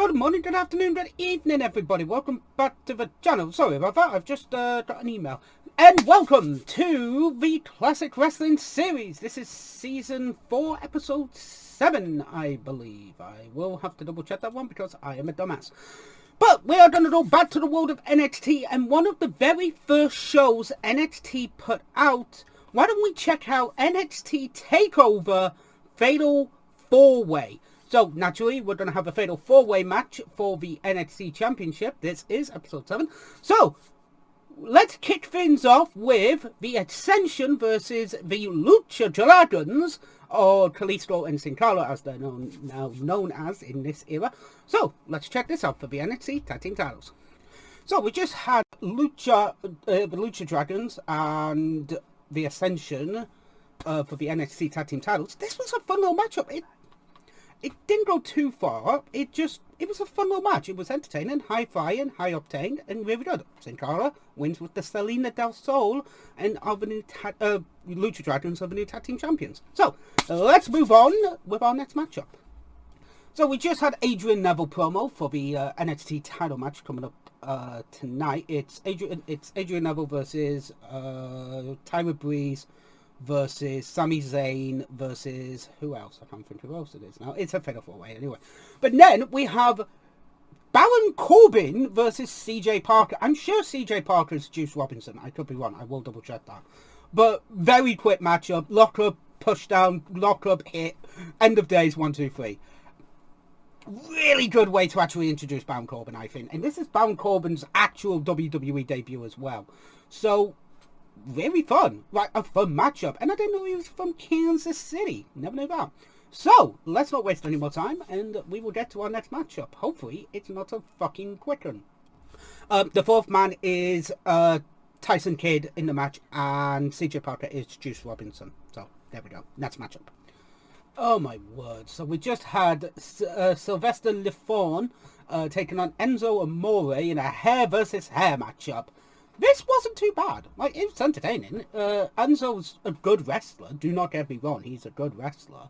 Good morning, good afternoon, good evening, everybody. Welcome back to the channel. Sorry about that, I've just got an email. And welcome to the Classic Wrestling Series. This is Season 4, Episode 7, I believe. I will have to double check that one because I am a dumbass. But we are going to go back to the world of NXT, and one of the very first shows NXT put out, why don't we check out NXT TakeOver Fatal 4-Way. So, naturally, we're going to have a Fatal 4-Way match for the NXT Championship. This is Episode 7. So, let's kick things off with the Ascension versus the Lucha Dragons, or Kalisto and Sin Cara, as they're now known as in this era. So, let's check this out for the NXT Tag Team titles. So, we just had the Lucha Dragons and the Ascension for the NXT Tag Team titles. This was a fun little matchup. It didn't go too far. It was a fun little match. It was entertaining, high-flying, high-octane, and really good. Sin Cara wins with the Salida del Sol and our new Lucha Dragons are the new tag team champions. So, let's move on with our next matchup. So, we just had Adrian Neville promo for the NXT title match coming up tonight. It's Adrian Neville versus Tyler Breeze versus Sami Zayn versus who else? I can't think who else it is now. It's a Fatal 4-Way anyway. But then we have Baron Corbin versus CJ Parker. I'm sure CJ Parker is Juice Robinson. I could be wrong. I will double check that. But very quick matchup. Lock up, push down, lock up, hit. End of days, 1, 2, 3. Really good way to actually introduce Baron Corbin, I think. And this is Baron Corbin's actual WWE debut as well. So, very fun. Like, a fun matchup. And I didn't know he was from Kansas City. Never knew that. So, let's not waste any more time, and we will get to our next matchup. Hopefully, it's not a fucking quick one. The fourth man is Tyson Kidd in the match, and CJ Parker is Juice Robinson. So, there we go. Next matchup. Oh my word. So, we just had Sylvester Leforne taking on Enzo Amore in a hair versus hair matchup. This wasn't too bad. Like, it was entertaining. Enzo's a good wrestler. Do not get me wrong. He's a good wrestler.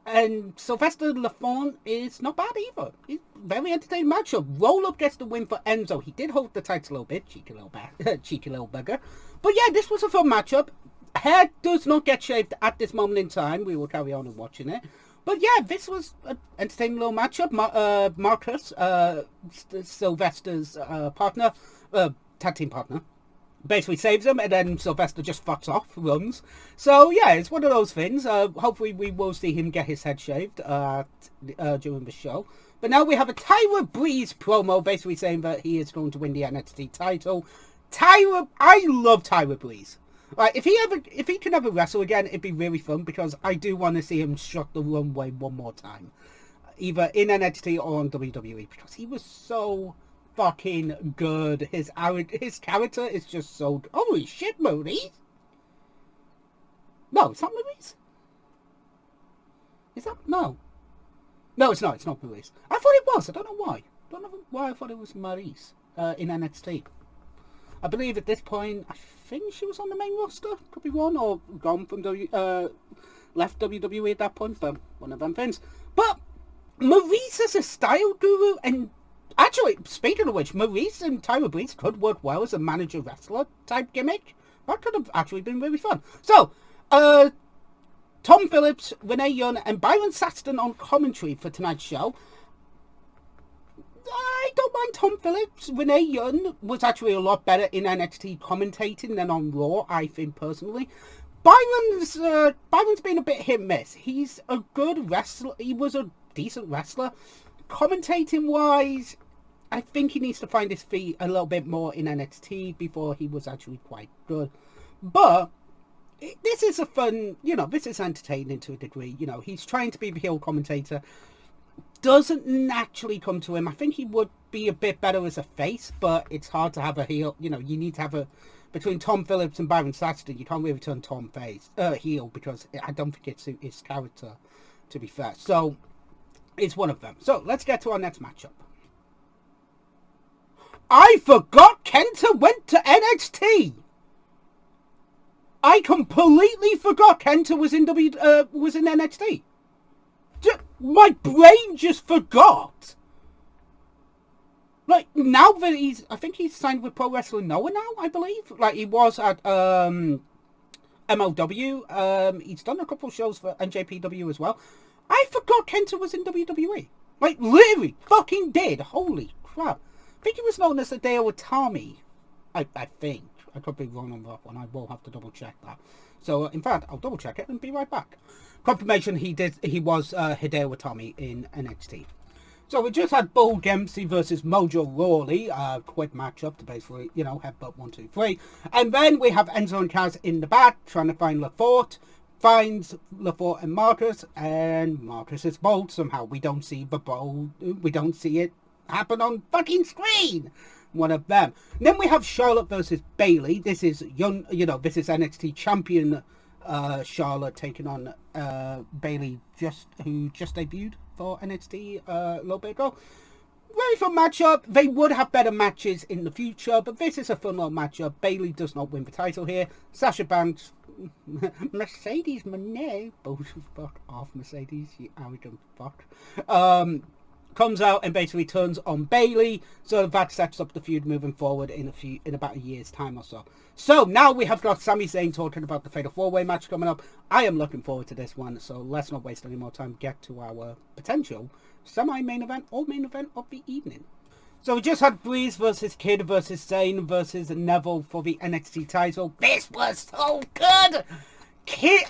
And Sylvester Leforne is not bad either. He's a very entertaining matchup. Roll-up gets the win for Enzo. He did hold the title a little bit. Cheeky little beggar. But yeah, this was a fun matchup. Hair does not get shaved at this moment in time. We will carry on and watching it. But yeah, this was an entertaining little matchup. Marcus, Sylvester's partner, tag team partner, basically saves him, and then Sylvester just fucks off, runs. So yeah, it's one of those things. Hopefully we will see him get his head shaved during the show. But now we have a Tyler Breeze promo basically saying that he is going to win the NXT title. I love Tyler Breeze. Like, if he can ever wrestle again, it'd be really fun, because I do want to see him shut the runway one more time, either in NXT or on WWE, because he was so fucking good. His character is just so... Holy shit, Maurice? No, it's not Maurice. Is that... No, it's not. It's not Maurice. I thought it was. I don't know why. Don't know why I thought it was Maurice in NXT. I believe at this point, I think she was on the main roster. Could be one, or gone from left WWE at that point, but one of them things. But Maurice is a style guru, and actually, speaking of which, Maurice and Tyler Breeze could work well as a manager-wrestler type gimmick. That could have actually been really fun. So, Tom Phillips, Renee Young, and Byron Saxton on commentary for tonight's show. I don't mind Tom Phillips. Renee Young was actually a lot better in NXT commentating than on Raw, I think, personally. Byron's been a bit hit and miss. He's a good wrestler. He was a decent wrestler. Commentating-wise, I think he needs to find his feet a little bit more in NXT before he was actually quite good. But this is a fun, this is entertaining to a degree. He's trying to be the heel commentator. Doesn't naturally come to him. I think he would be a bit better as a face, but it's hard to have a heel. You need to have a... Between Tom Phillips and Byron Saxton, you can't really turn Tom heel, because I don't think it's his character, to be fair. So, it's one of them. So, let's get to our next matchup. I forgot Kenta went to NXT! I completely forgot Kenta was in NXT. My brain just forgot. Like, now that I think he's signed with Pro Wrestling Noah now, I believe. Like, he was at, MLW. He's done a couple of shows for NJPW as well. I forgot Kenta was in WWE. Like, literally, fucking did. Holy crap. I think he was known as Hideo Itami. I think. I could be wrong on that one. I will have to double check that. So, in fact, I'll double check it and be right back. Confirmation he was Hideo Itami in NXT. So we just had Bull Dempsey versus Mojo Rawley, quick matchup to basically, headbutt 1, 2, 3. And then we have Enzo and Kaz in the back trying to find LaForte. Finds LaForte and Marcus is bold somehow. We don't see the bold, we don't see it happen on fucking screen. One of them. And then we have Charlotte versus Bayley. This is this is NXT champion Charlotte taking on Bayley, who just debuted for NXT a little bit ago. Very fun matchup. They would have better matches in the future, but this is a fun little matchup. Bayley does not win the title here. Sasha Banks, Mercedes Moné, fuck off, Mercedes, you arrogant fuck. Comes out and basically turns on Bayley, so that sets up the feud moving forward in about a year's time or so. So now we have got Sami Zayn talking about the Fatal 4-Way match coming up. I am looking forward to this one, so let's not waste any more time. Get to our potential semi-main event or main event of the evening. So we just had Breeze versus Kid versus Zayn versus Neville for the NXT title. This was so good! Kid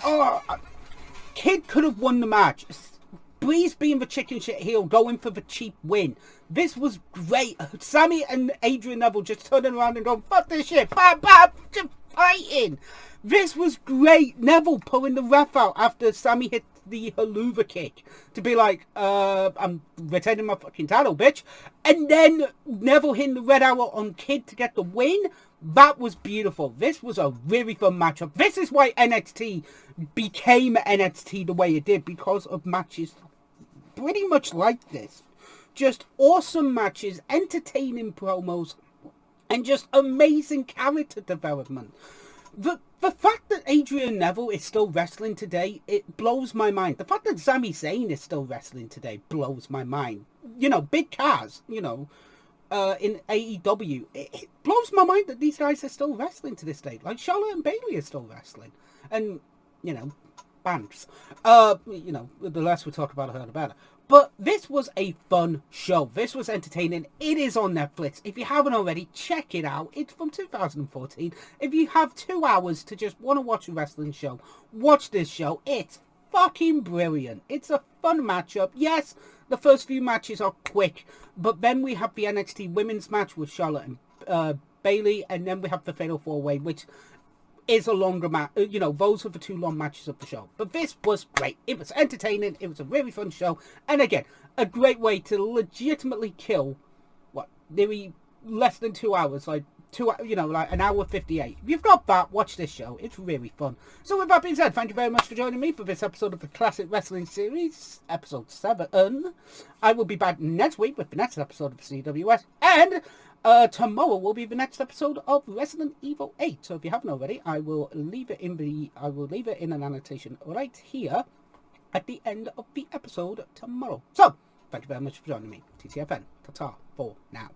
could have won the match. Breeze being the chicken shit heel, going for the cheap win. This was great. Sammy and Adrian Neville just turning around and going, fuck this shit, bam, bam, just fighting. This was great. Neville pulling the ref out after Sammy hit the haluva kick to be like, I'm retaining my fucking title, bitch. And then Neville hitting the red arrow on Kid to get the win. That was beautiful. This was a really fun matchup. This is why NXT became NXT the way it did, because of matches pretty much like this. Just awesome matches, entertaining promos, and just amazing character development. The fact that Adrian Neville is still wrestling today, it blows my mind. The fact that Sami Zayn is still wrestling today blows my mind. Big Cass, in AEW, it blows my mind that these guys are still wrestling to this day. Like, Charlotte and Bayley are still wrestling. And, bands. The less we talk about her, the better. But this was a fun show. This was entertaining. It is on Netflix. If you haven't already, check it out. It's from 2014. If you have 2 hours to just want to watch a wrestling show, watch this show. It's fucking brilliant. It's a fun matchup. Yes, the first few matches are quick, but then we have the NXT women's match with Charlotte and Bayley, and then we have the Fatal 4-Way, which is a longer match. Those are the 2 long matches of the show. But this was great. It was entertaining. It was a really fun show. And again, a great way to legitimately kill, maybe less than 2 hours, like an hour 58. If you've got that, watch this show. It's really fun. So with that being said, thank you very much for joining me for this episode of the Classic Wrestling Series, episode 7. I will be back next week with the next episode of CWS, and tomorrow will be the next episode of Resident Evil 8. So if you haven't already, I will leave it in an annotation right here at the end of the episode tomorrow. So thank you very much for joining me. TTFN. Ta-ta for now.